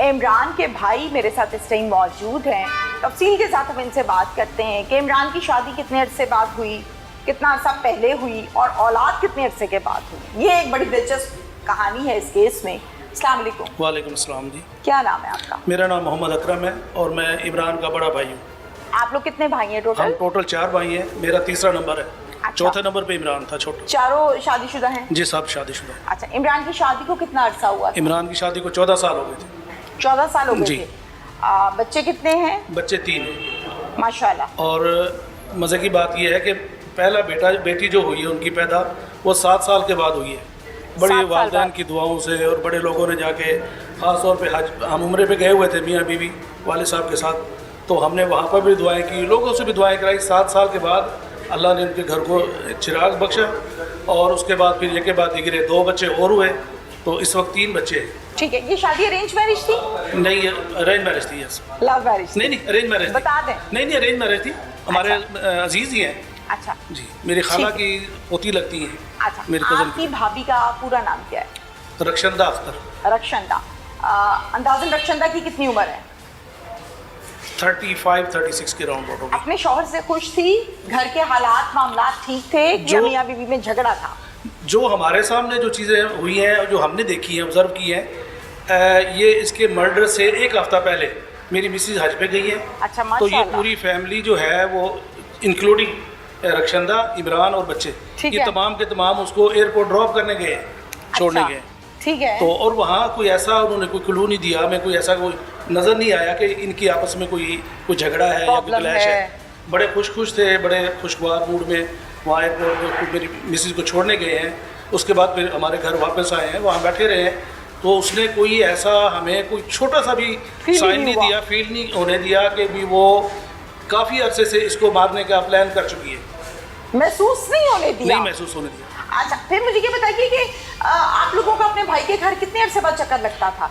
इमरान के भाई मेरे साथ इस टाइम मौजूद हैं। तफसील के साथ हम इनसे बात करते हैं कि इमरान की शादी कितने अरसे बाद हुई, कितना अरसा पहले हुई और औलाद कितने अरसे के बाद हुई। ये एक बड़ी दिलचस्प कहानी है इस केस में। अस्सलाम वालेकुम। वालेकुम अस्सलाम जी। क्या नाम है आपका? मेरा नाम मोहम्मद अकरम है और मैं इमरान का बड़ा भाई हूँ। आप लोग कितने भाई हैं टोटल? हम टोटल 4 भाई हैं। मेरा तीसरा नंबर है। अच्छा। चौथे नंबर पे इमरान था छोटा। चारों शादीशुदा हैं? जी सब शादीशुदा। अच्छा, इमरान की शादी को कितना अरसा हुआ था? इमरान की शादी को 14 साल हो गए थे। 14 साल हो गए जी। थे। बच्चे कितने हैं? बच्चे 3 हैं। माशाल्लाह। और मज़े की बात यह है कि पहला बेटी जो हुई है उनकी पैदा वो 7 साल के बाद हुई है। 7 बड़ी साल वालिदैन बाद। की दुआओं से और बड़े लोगों ने जाके ख़ास तौर पे हज हम उम्रे पे गए हुए थे मियाँ बीवी वाले साहब के साथ, तो हमने वहाँ पर भी दुआएं की, लोगों से भी दुआएं कराई। 7 साल के बाद अल्लाह ने उनके घर को चिराग बख्शा और उसके बाद फिर एक के बाद दिगरे 2 बच्चे और हुए, तो इस वक्त 3 बच्चे हैं। ठीक है, ये शादी अरेंज मैरिज थी? नहीं, अरेंज मैरिज थी। यस। Love marriage? नहीं अरेंज मैरिज थी। बता दें। नहीं अरेंज मैरिज थी। हमारे अजीज़ ही हैं। अच्छा जी, मेरी खाला ठीक। की पोती लगती हैं। अच्छा, मेरे कज़न आपकी भाभी का पूरा नाम क्या है? रक्षंदा अख्तर। रक्षंदा। अंदाज़न रक्षंदा की कितनी उम्र है? 35-36 के राउंड होगी। अपने शौहर से खुश थी? घर के हालात मामलात ठीक थे या जो- मियाँ बीवी में झगड़ा था? जो हमारे सामने जो चीज़ें हुई हैं, जो हमने देखी हैं, ऑब्जर्व की हैं, ये इसके मर्डर से 1 हफ़्ता पहले मेरी मिसेज हज पे गई है। अच्छा, तो ये माशाल्लाह। पूरी फैमिली जो है वो इंक्लूडिंग रक्षंदा, इमरान और बच्चे, ठीक ये है। तमाम के तमाम उसको एयरपोर्ट ड्रॉप करने गए हैं, छोड़ने अच्छा, गए हैं। ठीक है। तो और वहाँ कोई ऐसा उन्होंने कोई क्लू नहीं दिया, हमें कोई ऐसा कोई नज़र नहीं आया कि इनकी आपस में कोई झगड़ा है या कोई प्रॉब्लम क्लैश है। है। बड़े खुश थे, बड़े खुशगवार मूड में वहाँ एयरपोर्ट में मेरी मिसेज को छोड़ने गए हैं। उसके बाद फिर हमारे घर वापस आए हैं, वहाँ बैठे रहे हैं, तो उसने कोई ऐसा हमें कोई छोटा सा भी Feel साइन नहीं नहीं हुआ। दिया, फील नहीं होने दिया कि भी वो काफ़ी अरसे से इसको मारने का प्लान कर चुकी है। महसूस नहीं होने दिया? नहीं महसूस होने दिया। अच्छा, फिर मुझे ये बताइए कि आप लोगों का अपने भाई के घर कितने अरसे बाद चक्कर लगता था?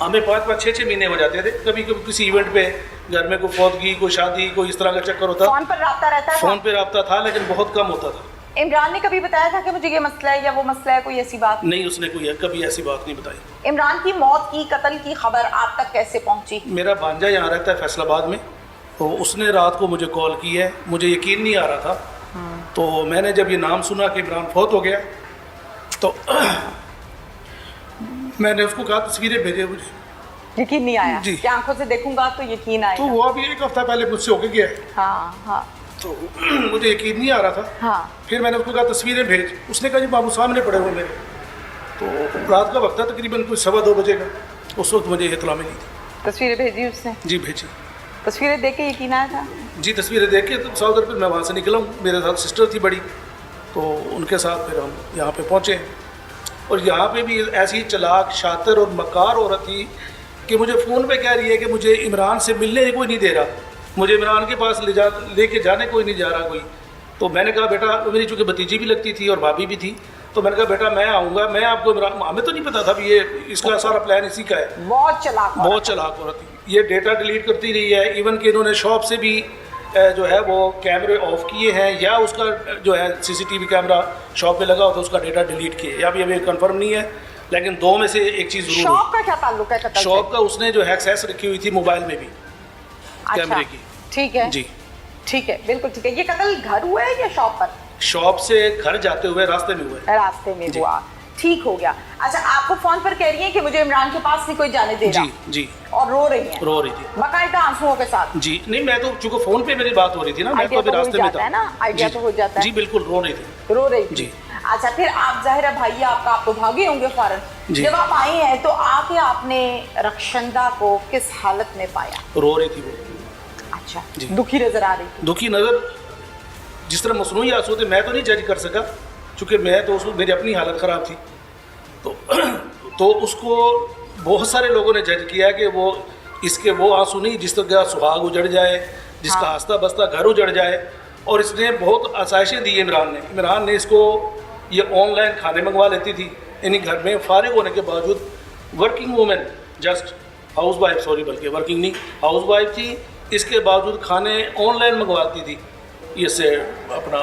हमें 5-5, 6-6 महीने हो जाते थे। कभी कभी किसी इवेंट पे घर में कोई फौतगी, कोई शादी, कोई इस तरह का चक्कर होता। फोन पर राब्ता रहता था? फ़ोन पे रब्ता था लेकिन बहुत कम होता था। इमरान ने कभी बताया था कि मुझे ये मसला है या वो मसला है, कोई ऐसी बात? नहीं, उसने कभी ऐसी बात नहीं बताई। इमरान की मौत की, कत्ल की खबर आप तक कैसे पहुंची? मेरा भांजा यहाँ रहता है फैसलाबाद में, तो उसने रात को मुझे कॉल की है। मुझे यकीन नहीं आ रहा था, तो मैंने जब ये नाम सुना कि इमरान फौत हो गया, तो मैंने उसको कहा तस्वीरें भेजे मुझे। यकीन नहीं आया जी। कि आंखों से देखूंगा तो यकीन तो आएगा। वो अभी 1 हफ्ता पहले मुझसे होके गया है, हाँ हाँ तो मुझे यकीन नहीं आ रहा था। हाँ। फिर मैंने उसको कहा तस्वीरें भेज। उसने कहा जी बाबू सामने पड़े हुए मेरे। तो रात का वक्त था, तकरीबन कोई 2:15 बजे का। उस वक्त मुझे इत्तला मिली थी। तस्वीरें भेजी उसने? जी भेजी। तस्वीरें देख के यकीन आया था? जी तस्वीरें देख के तो साउदर फिर मैं वहाँ से निकला हूँ। मेरे साथ सिस्टर थी बड़ी, तो उनके साथ फिर हम यहाँ पे पहुँचे। और यहाँ पे भी ऐसी चालाक, शातिर और मकार औरत थी कि मुझे फ़ोन पे कह रही है कि मुझे इमरान से मिलने कोई नहीं दे रहा, मुझे इमरान के पास लेके जाने कोई नहीं जा रहा कोई। तो मैंने कहा बेटा, मेरी चूँकि भतीजी भी लगती थी और भाभी भी थी, तो मैंने कहा बेटा मैं आऊँगा, मैं आपको इमरान, हमें तो नहीं पता था भी ये इसका सारा प्लान इसी का है। बहुत चालाक औरत। बहुत चालाक औरत थी। ये डेटा डिलीट करती रही है, इवन कि इन्होंने शॉप से भी जो है वो कैमरे ऑफ किए हैं, या उसका जो है सीसीटीवी कैमरा शॉप पे लगा होता उसका डेटा डिलीट किए, या अभी कंफर्म नहीं है, लेकिन 2 में से एक चीज़ जरूर शॉप का क्या ताल्लुक है कत्ल से? शॉप का उसने जो है एक्सेस रखी हुई थी मोबाइल में भी, कैमरे की। ठीक है जी। ठीक है, बिल्कुल ठीक है। ये कत्ल घर हुआ है या शॉप पर? शॉप से घर जाते हुए रास्ते में हुआ है। रास्ते में जी। हुआ, ठीक हो गया। अच्छा, आपको फोन पर कह रही है कि मुझे इमरान के पास नहीं कोई जाने दे रहा? जी जी। और रो रही है? रो रही थी बाकायदा आंसुओं के साथ? जी। नहीं, मैं तो चूँकि फ़ोन पे मेरी बात हो रही थी ना, मैं तो आइडिया अभी तो हो रास्ते में जाता था है ना, आइडिया जी, तो हो जाता है। जी बिल्कुल रो रही थी। रो रही थी जी। अच्छा, फिर आप जाहिर है भाई आपका, आप तो भागे होंगे फौरन। जी। जब आप आए हैं तो आके आपने रक्षंदा को किस हालत में पाया? रो रही थी वो। अच्छा, जी। दुखी नजर आ रही थी? दुखी नज़र, जिस तरह मसनूई आंसू थे, मैं तो नहीं जज कर सका क्योंकि मैं तो उसको, मेरी अपनी हालत ख़राब थी, तो उसको बहुत सारे लोगों ने जज किया कि वो इसके वो आंसू नहीं जिस तरह सुहाग उजड़ जाए, जिसका हाँ। हंसता बसता घर उजड़ जाए। और इसने बहुत आसाइशें दी इमरान ने इसको, ये ऑनलाइन खाने मंगवा लेती थी, यानी घर में फारिग होने के बावजूद, working women, just house wife, sorry बल्कि वर्किंग नहीं, हाउस वाइफ थी, इसके बावजूद खाने ऑनलाइन मंगवाती थी, इससे अपना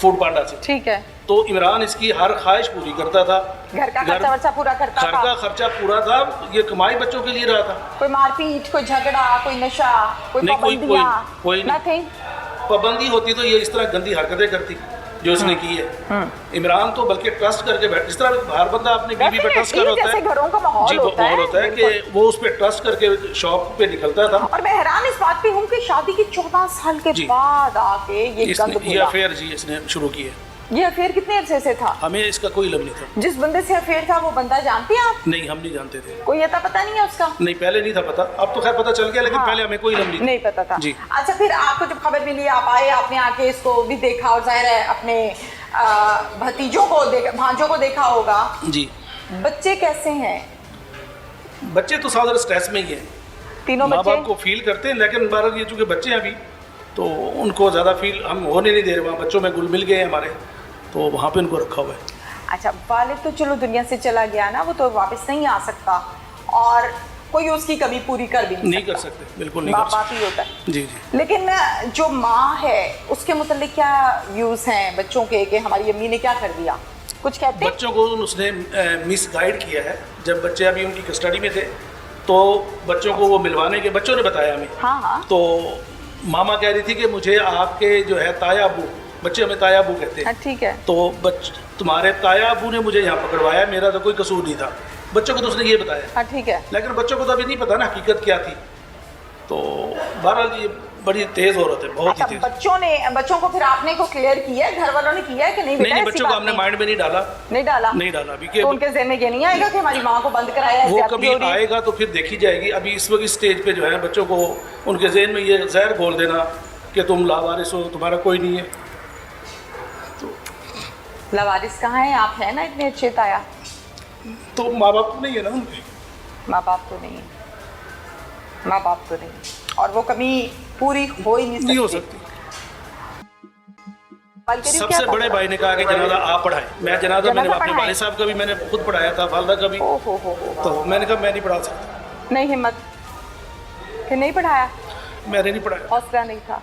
फूड पांडा से। ठीक है। तो इमरान इसकी हर ख्वाहिश पूरी करता था, घर का खर्चा वर्चा पूरा करता घर था, का खर्चा पूरा था, ये कमाई बच्चों के लिए रहा था। कोई मारपीट, कोई झगड़ा, कोई नशा, कोई नहीं, पाबंदियां, कोई नहीं। नथिंग। पाबंदी होती तो ये इस तरह गंदी हरकतें करती जो उसने की है। इमरान तो बल्कि ट्रस्ट करके बैठ, जिस तरह हर बंदा अपनी बीवी पे ट्रस्ट कर होता है, घरों का माहौल जी होता है कि वो उस पर ट्रस्ट करके शॉप पे निकलता था। और मैं हैरान इस बात पे हूँ कि शादी के 14 साल के बाद आके ये अफेयर जी इसने शुरू की है। ये अफेयर कितने अरसे से था? हमें इसका कोई इल्म नहीं था। जिस बंदे से अफेयर था वो बंदा जानते हैं आप? नहीं, हम नहीं जानते थे। कोई अता पता नहीं है उसका? नहीं, पहले नहीं था पता, अब तो खैर पता चल गया, लेकिन हाँ, पहले हमें कोई इल्म नहीं पता था जी। अच्छा, फिर आपको जब खबर मिली, आप आए, आपने आके इसको भी देखा और जाहिर है अपने भतीजों को देखा, भांजों को देखा होगा जी। बच्चे कैसे हैं? बच्चे तो साधारण स्ट्रेस में ही हैं, तीनों माँ बच्चे बाप को फील करते हैं, लेकिन बार ये चूँकि बच्चे हैं अभी, तो उनको ज़्यादा फील हम होने नहीं दे रहे। वहाँ बच्चों में घुल मिल गए हमारे, तो वहाँ पे उनको रखा हुआ है। अच्छा, वालिद तो चलो दुनिया से चला गया ना, वो तो वापस नहीं आ सकता और कोई उसकी कमी पूरी कर भी नहीं कर सकते, बिल्कुल नहीं। माँ बाप ही होता है। जी जी। लेकिन जो माँ है उसके मुतालिक क्या व्यूज हैं बच्चों के कि हमारी अम्मी ने क्या कर दिया, कुछ कहते हैं? बच्चों को उसने मिस गाइड किया है। जब बच्चे अभी उनकी कस्टडी में थे तो बच्चों को वो मिलवाने के, बच्चों ने बताया हमें। हाँ हाँ। तो मामा कह रही थी कि मुझे आपके जो है ताया अबू, बच्चे हमें ताया अबू कहते हैं, ठीक है, तो तुम्हारे ताया अबू ने मुझे यहाँ पकड़वाया, मेरा तो कोई कसूर नहीं था। बच्चों को तो उसने ये बताया। ठीक है। लेकिन बच्चों को तो अभी नहीं पता ना हकीकत क्या थी। तो बहरहाल ये बड़ी तेज औरत है, बहुत ही तेज। बच्चों को फिर आपने को क्लियर किया है, घर वालों ने किया है कि नहीं? नहीं, बच्चों को हमने माइंड में नहीं डाला अभी। तो उनके ज़हन में ये नहीं आएगा कि हमारी माँ को बंद कराया है? वो कभी आएगा तो फिर देखी जाएगी। अभी इस वक्त स्टेज पे जो है बच्चों को उनके ज़हन में ये जहर घोल देना कि तुम लावारिस हो, तुम्हारा कोई नहीं है। लावारिस कहाँ है? आप हैं ना इतने अच्छे ताया। तो माँ बाप नहीं है ना उनके? माँ बाप तो नहीं है, माँ बाप तो नहीं, और वो कभी पूरी हो ही नहीं हो सकती। सबसे बड़े भाई ने कहा कि जनाजा आप पढ़ाएं। मैं जनाजा मैंने अपने भाई साहब का भी मैंने खुद पढ़ाया था, वालदा का भी। तो मैंने कहा मैं नहीं पढ़ा सकता। नहीं हिम्मत, फिर नहीं पढ़ाया? मैंने नहीं पढ़ाया, हौसला नहीं था।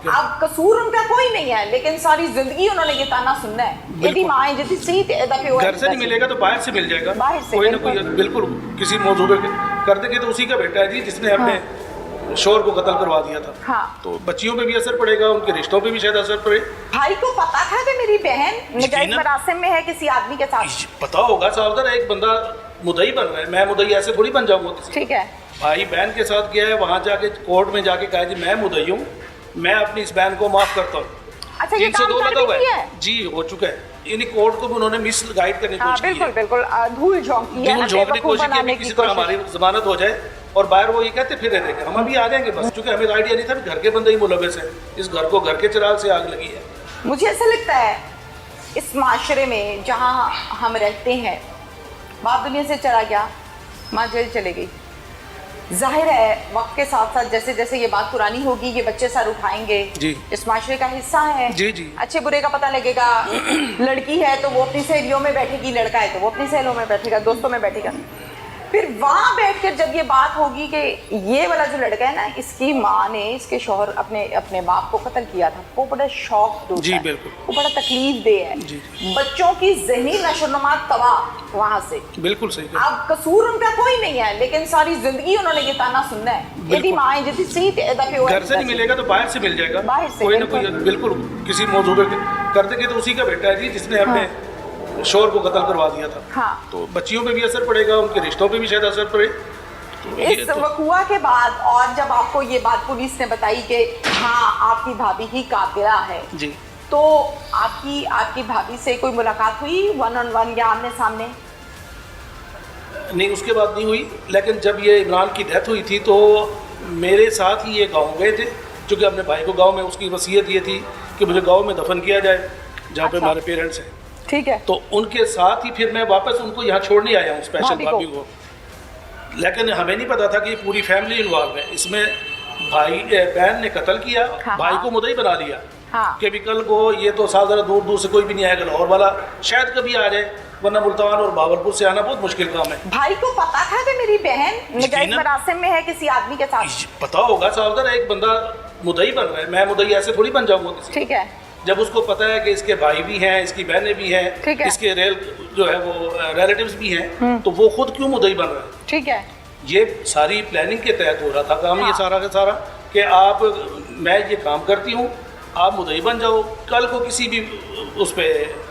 अब कसूर उनका कोई नहीं है, लेकिन सारी जिंदगी उन्होंने ये ताना सुनना है। यदि माँ जितनी सही घर से नहीं मिलेगा तो बाहर से मिल जाएगा, बाहर से कोई ना कोई। बिल्कुल, किसी मौजूद कर देंगे तो उसी का बेटा है जी जिसने अपने शोर को कत्ल करवा दिया था। हाँ। तो बच्चियों पे भी असर पड़ेगा, उनके रिश्तों पे भी शायद असर पड़े। भाई को पता था कि मेरी बहन निकाह मरासिम में है किसी आदमी के साथ? पता होगा सावधान, एक बंदा मुदई बन रहा है, मैं मुदई ऐसे थोड़ी बन जाऊंगा। ठीक है, भाई बहन के साथ गया है, वहाँ जाके कोर्ट में जाके कहा जी मैं मुदई हूँ, मैं अपनी इस बहन को माफ करता हूँ। अच्छा, ये काम लगा हुआ है जी, हो चुका है। यानी कोर्ट को भी उन्होंने मिस गाइड करने की कोशिश की है। बिल्कुल धूल झोंकने की कोशिश की किसी तरह हमारी जमानत हो जाए, और बाहर वो ये कहते फिर रहे थे हम अभी आ जाएंगे बस, क्योंकि हमें आइडिया नहीं था घर के बंदे ही मुलविस है, इस घर को घर के चिराग से आग लगी है। मुझे ऐसा लगता है इस माशरे में जहाँ हम रहते हैं, बाप दुनिया से चला गया, माँ जेल चले गई। जाहिर है वक्त के साथ साथ जैसे जैसे ये बात पुरानी होगी, ये बच्चे सर उठाएंगे जी, इस माशरे का हिस्सा है जी जी। अच्छे बुरे का पता लगेगा। लड़की है तो वो अपनी सहेलियों में बैठेगी, लड़का है तो वो अपनी सहेलियों में बैठेगा, दोस्तों में बैठेगा। फिर वहाँ बैठकर जब ये बात होगी कि ये वाला जो लड़का है ना, इसकी माँ ने इसके शौहर अपने बाप को कत्ल किया था, वो बड़ा शौक होता है, वो बड़ा तकलीफ दे है। बच्चों की ज़हनी नशोनुमा तबाह वहाँ से। बिल्कुल सही। अब कसूर उनका कोई नहीं है, लेकिन सारी जिंदगी उन्होंने ये ताना सुनना है। यदि माँ जितनी सही घर से नहीं मिलेगा तो बाहर से मिल जाएगा, बाहर से कोई ना कोई। बिल्कुल, किसी मौजूद कर देंगे तो उसी का बेटा है जी जिसने अपने शोर को कत्ल करवा दिया था। हाँ। तो बच्चियों पे भी असर पड़ेगा, उनके रिश्तों पे भी शायद असर पड़े। तो इस वकुआ के बाद और जब आपको ये बात पुलिस ने बताई कि हाँ आपकी भाभी ही कातिला है जी, तो आपकी भाभी से कोई मुलाकात हुई 1-on-1 या आमने सामने? नहीं, उसके बाद नहीं हुई। लेकिन जब ये इमरान की डेथ हुई थी तो मेरे साथ ही ये गाँव गए थे, क्योंकि अपने भाई को गाँव में उसकी वसीयत ये थी कि मुझे गाँव में दफन किया जाए जहाँ पे हमारे पेरेंट्स हैं। ठीक है। तो उनके साथ ही फिर मैं वापस उनको यहाँ छोड़ने आया हूँ, स्पेशल भाभी को। लेकिन हमें नहीं पता था कि पूरी फैमिली इन्वॉल्व है इसमें। बहन ने कत्ल किया, भाई को मुदई बना दिया कि भी कल को ये तो सारा दूर से कोई भी नहीं आएगा, लाहौर वाला शायद कभी आ जाए, वरना मुल्तान और बावलपुर से आना बहुत मुश्किल काम है। भाई को पता था कि मेरी बहन निकाह मरासिम में है किसी आदमी के साथ? पता होगा सावधान, एक बंदा मुदई बन रहा है, मैं मुदई ऐसे थोड़ी बन जाऊंगा। ठीक है। जब उसको पता है कि इसके भाई भी हैं, इसकी बहनें भी ठीक हैं, है। इसके जो है वो रिलेटिव्स भी हैं, तो वो खुद क्यों मुद्दई बन रहा है? ठीक है। ये सारी प्लानिंग के तहत हो रहा था काम, हाँ। ये सारा का सारा कि मैं ये काम करती हूँ, आप मुद्दई बन जाओ, कल को किसी भी उस पर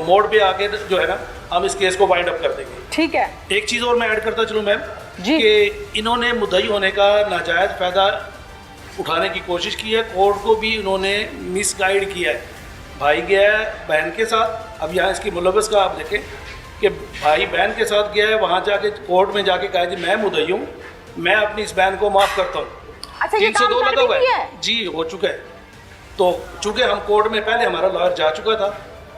मोड़ पे आके जो है ना हम इस केस को वाइंड अप कर देंगे। ठीक है। एक चीज़ और मैं ऐड करता चलूँ मैम जी। कि इन्होंने मुद्दई होने का नाजायज़ फ़ायदा उठाने की कोशिश की है, कोर्ट को भी इन्होंने मिसगाइड किया है। भाई गया है बहन के साथ, अब यहाँ इसकी मुलव्वस का आप देखें कि भाई बहन के साथ गया है, वहाँ जाके कोर्ट में जाके कहा जी मैं मुद्दई हूँ, मैं अपनी इस बहन को माफ़ करता हूँ। अच्छा, ये 302 काम लगा हुआ कर भी है है? जी, हो चुका है। तो चूँकि हम कोर्ट में पहले हमारा लॉयर जा चुका था,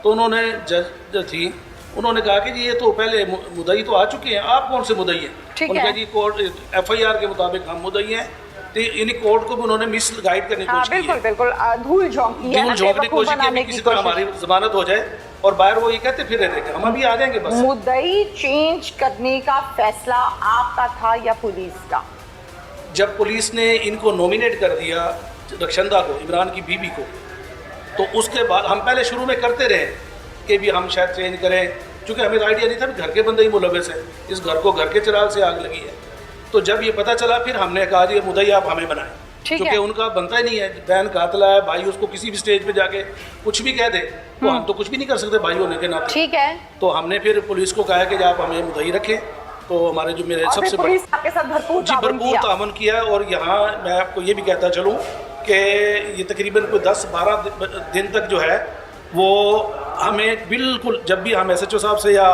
तो उन्होंने जज थी, उन्होंने कहा कि जी ये तो पहले मुद्दई तो आ चुके हैं, आप कौन से मुद्दई हैं? ठीक उनका है। जी कोर्ट FIR के मुताबिक हम मुद्दई हैं। तो इन्हीं कोर्ट को भी उन्होंने मिस गाइड करने की हाँ, कोशिश की बिल्कुल है, बिल्कुल धूल झोंकी है, धूल झोंकने की कोशिश की बनाने है कि किसी तरह हमारी जमानत हो जाए, और बाहर वो ये कहते फिर रहे थे हम अभी आ जाएंगे बस। मुद्दई चेंज करने का फैसला आपका था या पुलिस का? जब पुलिस ने इनको नॉमिनेट कर दिया रक्षंदा को, इमरान की बीबी को, तो उसके बाद हम पहले शुरू में करते रहे कि भी हम शायद चेंज करें, क्योंकि हमें आइडिया नहीं था कि घर के बंदे ही मुलव्वस हैं, इस घर को घर के चिराग से आग लगी है। तो जब ये पता चला फिर हमने कहा जी मुद्दई आप हमें बनाएं, क्योंकि उनका बनता ही नहीं है, बहन कातला है, भाई उसको किसी भी स्टेज पे जाके कुछ भी कह दे तो हम तो कुछ भी नहीं कर सकते भाई होने के नाते। ठीक है। तो हमने फिर पुलिस को कहा कि आप हमें मुद्दई रखें, तो हमारे जो मेरे सबसे बड़े पुलिस आपके साथ भरपूर ताउन किया। और यहाँ मैं आपको ये भी कहता चलूँ कि ये तकरीबन कोई 10-12 दिन तक जो है वो हमें बिल्कुल, जब भी हम SHO साहब से या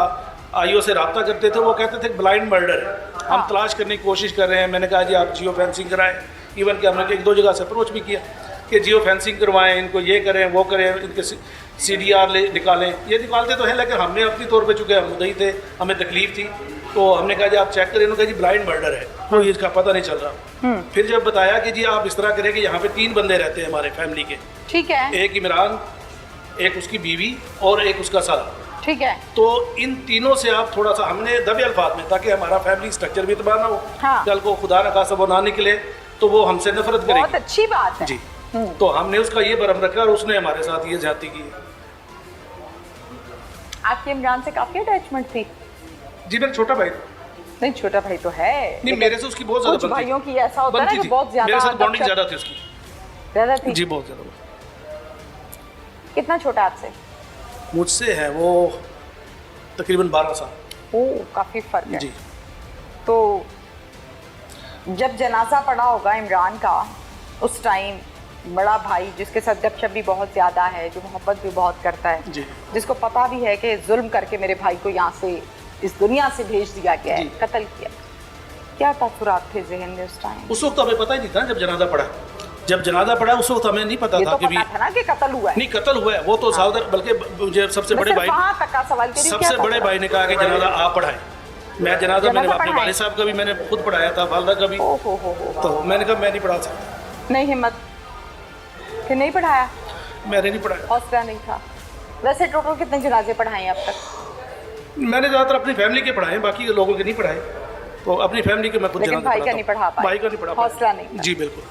IO से रब्ता करते थे वो कहते थे ब्लाइंड मर्डर है, हम तलाश करने की कोशिश कर रहे हैं। मैंने कहा जी आप जियो फेंसिंग कराएं, इवन कि हमने 1-2 जगह से अप्रोच भी किया कि जियो फेंसिंग करवाएं, इनको ये करें वो करें, इनके CDR निकालें। ये निकालते तो हैं, लेकिन हमने अपनी तौर पे चूँकि हम मुद्दई थे, हमें तकलीफ थी, तो हमने कहा जी आप चेक करें। उन्होंने कहा जी ब्लाइंड मर्डर है, कोई इसका पता नहीं चल रहा। फिर जब बताया कि जी आप इस तरह करें कि यहाँ पे 3 बंदे रहते हैं हमारे फैमिली के, ठीक है, एक इमरान, एक उसकी बीवी और एक उसका साला, ठीक है, तो इन तीनों से आप थोड़ा सा, हमने दबे अल्फाज में, ताकि हमारा फैमिली स्ट्रक्चर भी तबाह ना हो, हाँ। कल को खुदा न खासा वो ना निकले तो वो हमसे नफरत करेगी। बहुत अच्छी बात है जी। तो हमने उसका ये भरम रखा और उसने हमारे साथ ये ज्यादती की है। आपकी इमरान से काफी अटैचमेंट थी? जी मेरा छोटा भाई था। नहीं, छोटा भाई तो है, नहीं मेरे से उसकी बहुत ज्यादा कुछ भाइयों की ऐसा होता है ना कि बहुत ज्यादा मेरे साथ बॉन्डिंग ज्यादा थी उसकी। ज्यादा थी? जी बहुत ज्यादा। कितना छोटा आपसे? मुझसे है वो तकरीबन 12 साल। ओ, काफी फर्क है। जी। तो जब जनाजा पड़ा होगा इमरान का, उस टाइम बड़ा भाई जिसके साथ गपशप भी बहुत ज़्यादा है, जो मोहब्बत भी बहुत करता है, जी। जिसको पता भी है कि जुल्म करके मेरे भाई को यहाँ से, इस दुनिया से भेज दिया गया है, कत्ल किया, क्या तासुरात थे जहन में उस टाइम? उस वक्त हमें पता ही नहीं था जब जनाजा पड़ा। जब जनाजा पड़ा उस वक्त हमें नहीं पता था तो कि भी पता था ना कि कत्ल हुआ है। नहीं, कत्ल हुआ है वो तो सावधान, बल्कि मुझे सबसे बड़े भाई, तक का सवाल करिए, सबसे क्या बड़े था? भाई ने कहा कि जनाजा आप पढ़ाएं। मैं जनाजा मैंने अपने पढ़ाएं? वालिद साहब का भी मैंने खुद पढ़ाया था, वालदा का भी। हो। तो मैंने कहा मैं नहीं पढ़ा सकता। नहीं हिम्मत, फिर नहीं पढ़ाया? मैंने नहीं पढ़ाया। हौसला नहीं था। वैसे टोटल कितने जनाजे पढ़ाए हैं अब तक? मैंने ज़्यादातर अपनी फैमिली के पढ़ाए, बाकी लोगों के नहीं पढ़ाए। तो अपनी फैमिली के मैं खुद लेकिन जनाजा भाई का पढ़ाता नहीं हूँ। पढ़ा पाए? भाई का नहीं पढ़ा हौसला पाया। नहीं था। जी बिल्कुल।